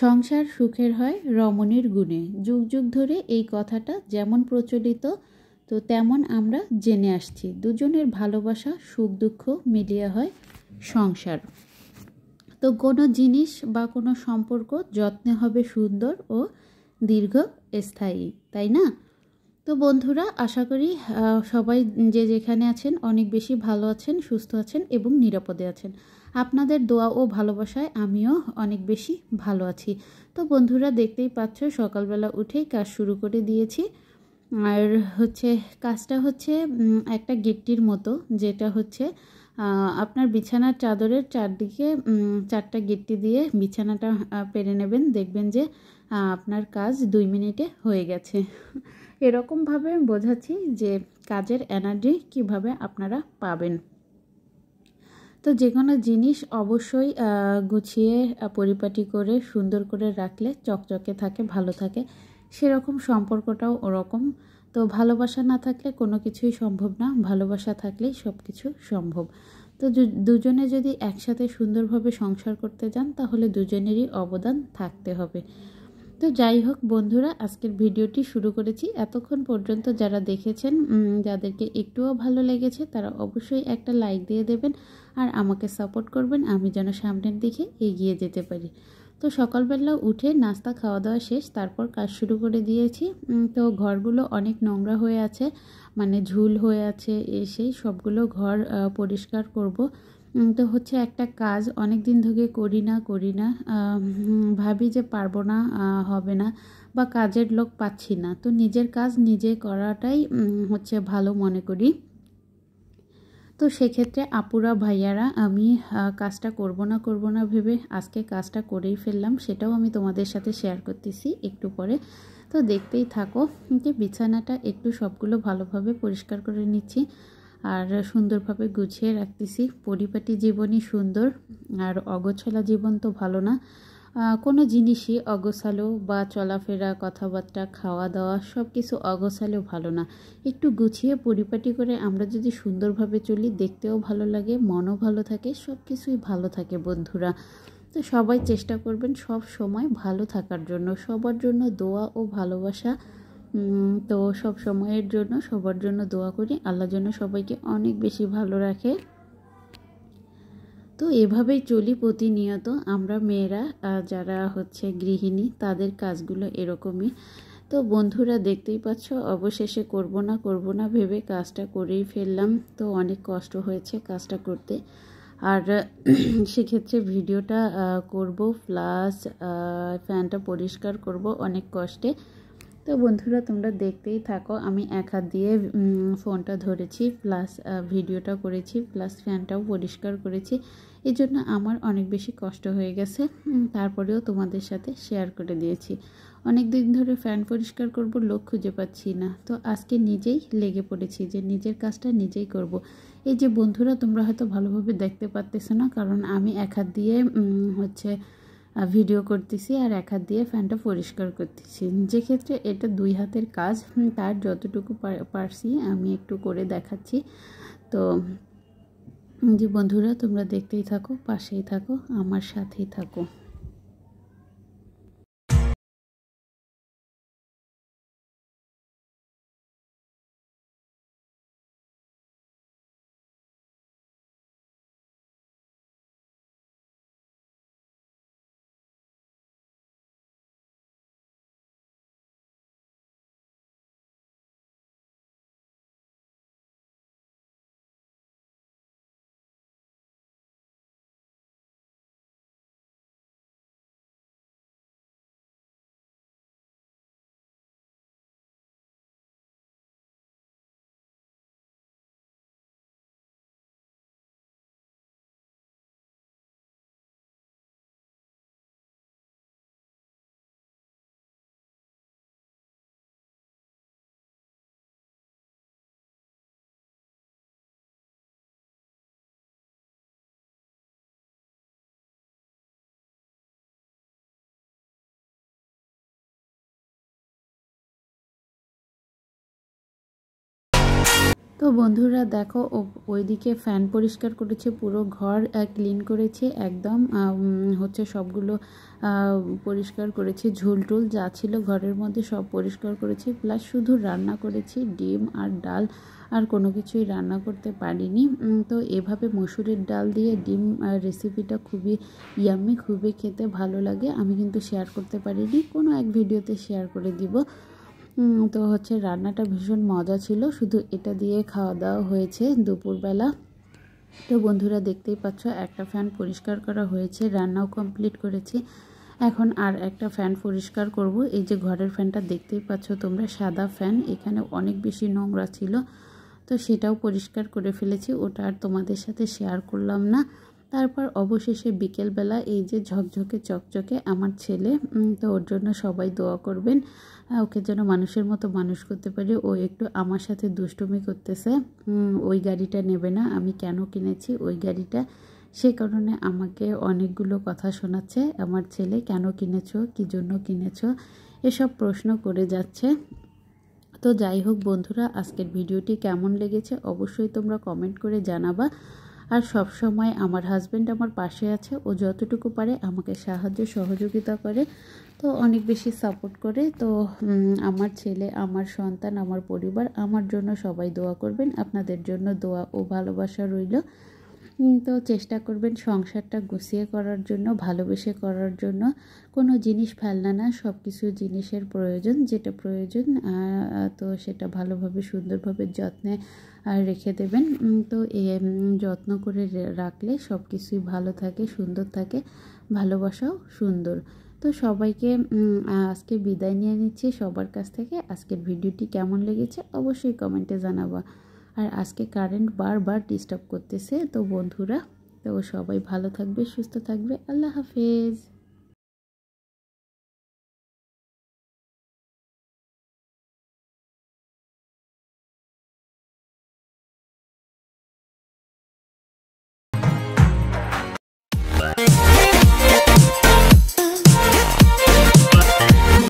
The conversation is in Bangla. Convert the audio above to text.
সংসার সুখের হয় রমণীর গুণে। যুগ যুগ ধরে এই কথাটা যেমন প্রচলিত, তো তেমন আমরা জেনে আসছি। দুজনের ভালোবাসা সুখ দুঃখ মিলিয়ে হয় সংসার। তো কোনো জিনিস বা কোনো সম্পর্ক যত্নে হবে সুন্দর ও দীর্ঘস্থায়ী, তাই না? তো বন্ধুরা, আশা করি সবাই যে যেখানে আছেন অনেক বেশি ভালো আছেন, সুস্থ আছেন এবং নিরাপদে আছেন। আপনাদের দোয়া ও ভালোবাসায় আমিও অনেক বেশি ভালো আছি। তো বন্ধুরা, দেখতেই পাচ্ছ সকালবেলা উঠেই কাজ শুরু করে দিয়েছি। আর কাজটা হচ্ছে একটা গিট্টির মতো, যেটা হচ্ছে আপনার বিছানার চাদরের চারদিকে 4টা গিট্টি দিয়ে বিছানাটা পেরে নেবেন। দেখবেন যে আপনার কাজ 2 মিনিটে হয়ে গেছে। এরকমভাবে বোঝাচ্ছি যে কাজের এনার্জি কিভাবে আপনারা পাবেন। তো যে কোনো জিনিস অবশ্যই গুছিয়ে পরিপাটি করে সুন্দর করে রাখলে চকচকে থাকে, ভালো থাকে। সেরকম সম্পর্কটাও ওরকম। তো ভালোবাসা না থাকলে কোনো কিছুই সম্ভব না, ভালোবাসা থাকলেই সব কিছু সম্ভব। তো দুজনে যদি একসাথে সুন্দরভাবে সংসার করতে যান তাহলে দুজনেরই অবদান থাকতে হবে। তো যাই হোক বন্ধুরা, আজকের ভিডিওটি শুরু করেছি। এতক্ষণ পর্যন্ত যারা দেখেছেন, যাদেরকে একটুও ভালো লেগেছে তারা অবশ্যই একটা লাইক দিয়ে দেবেন আর আমাকে সাপোর্ট করবেন, আমি যেন সামনের দিকে এগিয়ে যেতে পারি। তো সকালবেলা উঠে নাস্তা খাওয়া দাওয়া শেষ, তারপর কাজ শুরু করে দিয়েছি। তো ঘরগুলো অনেক নোংরা হয়ে আছে, মানে ঝুল হয়ে আছে, সেই সবগুলো ঘর পরিষ্কার করব। তো একটা কাজ অনেক দিন ধরে করি না, ভাবি যে পারবো না, হবে না, বা কাজের লোক পাচ্ছি না। তো নিজের কাজ নিজে করাটাই ভালো মনে করি। তো সেক্ষেত্রে আপুরা ভাইয়ারা, আমি কাজটা করব না ভেবে আজকে কাজটা করেই ফেললাম। সেটাও আমি তোমাদের সাথে শেয়ার করতেছি একটু পরে। তো দেখতেই থাকো যে বিছানাটা একটু সবগুলো ভালোভাবে পরিষ্কার করে নিচ্ছি আর সুন্দরভাবে গুছিয়ে রাখতেছি। পরিপাটি জীবনই সুন্দর, আর অগোছালো জীবন তো ভালো না। কোনো জিনিসই অগোছালো বা চলাফেরা, কথাবার্তা, খাওয়া দাওয়া সব কিছু অগোছালো ভালো না। একটু গুছিয়ে পরিপাটি করে আমরা যদি সুন্দরভাবে চলি, দেখতেও ভালো লাগে, মনও ভালো থাকে, সব কিছুই ভালো থাকে বন্ধুরা। তো সবাই চেষ্টা করবেন সব সময় ভালো থাকার জন্য। সবার জন্য দোয়া ও ভালোবাসা। তো সব সময়ের জন্য সবার জন্য দোয়া করি, আল্লাহ যেন সবাইকে অনেক বেশি ভালো রাখে। তো এভাবেই চলি প্রতিনিয়ত আমরা মেয়েরা, যারা গৃহিণী, তাদের কাজগুলো এরকমই। তো বন্ধুরা, দেখতেই পাচ্ছ অবশেষে করব না ভেবে কাজটা করেই ফেললাম। তো অনেক কষ্ট হয়েছে কাজটা করতে, আর সেক্ষেত্রে ভিডিওটা করব প্লাস ফ্যানটা পরিষ্কার করব অনেক কষ্টে। তো বন্ধুরা, তোমরা দেখতেই থাকো। আমি এক হাত দিয়ে ফোনটা ধরেছি, প্লাস ভিডিওটা করেছি, প্লাস ফ্যানটাও পরিষ্কার করেছি। এই জন্য আমার অনেক বেশি কষ্ট হয়ে গেছে, তারপরেও তোমাদের সাথে শেয়ার করে দিয়েছি। অনেক দিন ধরে ফ্যান পরিষ্কার করব, লোক খুঁজে পাচ্ছি না। তো আজকে নিজেই লেগে পড়েছি যে নিজের কাজটা নিজেই করব। এই যে বন্ধুরা, তোমরা হয়তো ভালোভাবে দেখতে পারতেছো না, কারণ আমি এক হাত দিয়ে ভিডিও করতেছি আর এক হাত দিয়ে ফ্যানটা পরিষ্কার করতেছি। যে ক্ষেত্রে এটা 2 হাতের কাজ, তার যতটুকু পারছি আমি একটু করে দেখাচ্ছি। তো যে বন্ধুরা, তোমরা দেখতেই থাকো, পাশেই থাকো, আমার সাথেই থাকো। তো বন্ধুরা দেখো ওইদিকে ফ্যান পরিষ্কার করেছে, পুরো ঘর ক্লিন করেছে, একদম হচ্ছে সবগুলো পরিষ্কার করেছি, ঝুলটুল যা ছিল ঘরের মধ্যে সব পরিষ্কার করেছি, প্লাস শুধু রান্না করেছি ডিম আর ডাল, আর কোনো কিছুই রান্না করতে পারিনি। তো এভাবে মসুরের ডাল দিয়ে ডিম রেসিপিটা খুবই ইয়াম্মি, খুবই খেতে ভালো লাগে। আমি কিন্তু শেয়ার করতে পারিনি, কোনো এক ভিডিওতে শেয়ার করে দিব। তো হচ্ছে রান্নাটা ভীষণ মজা ছিল, শুধু এটা দিয়ে খাওয়া দাওয়া হয়েছে দুপুরবেলা। তো বন্ধুরা দেখতেই পাচ্ছ একটা ফ্যান পরিষ্কার করা হয়েছে, রান্নাও কমপ্লিট করেছি। এখন আর একটা ফ্যান পরিষ্কার করব। এই যে ঘরের ফ্যানটা দেখতেই পাচ্ছ তোমরা, সাদা ফ্যান, এখানে অনেক বেশি নোংরা ছিল, তো সেটাও পরিষ্কার করে ফেলেছি, ওটা আর তোমাদের সাথে শেয়ার করলাম না। তারপর অবশেষে বিকেলবেলা এই যে ঝকঝকে চকচকে আমার ছেলে, তো ওর জন্য সবাই দোয়া করবেন, ওকে যেন মানুষের মতো মানুষ করতে পারি। ও একটু আমার সাথে দুষ্টুমি করতেছে, ওই গাড়িটা নেবে না, আমি কেন কিনেছি ওই গাড়িটা, সে কারণে আমাকে অনেকগুলো কথা শোনাচ্ছে আমার ছেলে, কেন কিনেছো, কী জন্য কিনেছো, এসব প্রশ্ন করে যাচ্ছে। তো যাই হোক বন্ধুরা, আজকের ভিডিওটি কেমন লেগেছে অবশ্যই তোমরা কমেন্ট করে জানাবা। আর সব সময় আমার হাজব্যান্ড আমার পাশে আছে, ও যতটুকু পারে আমাকে সাহায্য সহযোগিতা করে, তো অনেক বেশি সাপোর্ট করে। তো আমার ছেলে, আমার সন্তান, আমার পরিবার, আমার জন্য সবাই দোয়া করবেন, আপনাদের জন্য দোয়া ও ভালোবাসা রইল। তো চেষ্টা করবেন সংসারটা গুছিয়ে করার জন্য, ভালোবেসে করার জন্য, কোনো জিনিস ফেলনা না, সব কিছু জিনিসের প্রয়োজন, যেটা প্রয়োজন তো সেটা ভালোভাবে সুন্দরভাবে যত্নে রেখে দেবেন। তো যত্ন করে রাখলে সব কিছুই ভালো থাকে, সুন্দর থাকে, ভালোবাসাও সুন্দর। তো সবাইকে আজকে বিদায় নিয়ে নিচ্ছি সবার কাছ থেকে। আজকের ভিডিওটি কেমন লেগেছে অবশ্যই কমেন্টে জানাবা। আর আজকে কারেন্ট বারবার ডিস্টার্ব করতেছে। তো বন্ধুরা, তো সবাই ভালো থাকবে, সুস্থ থাকবে, আল্লাহ হাফেজ।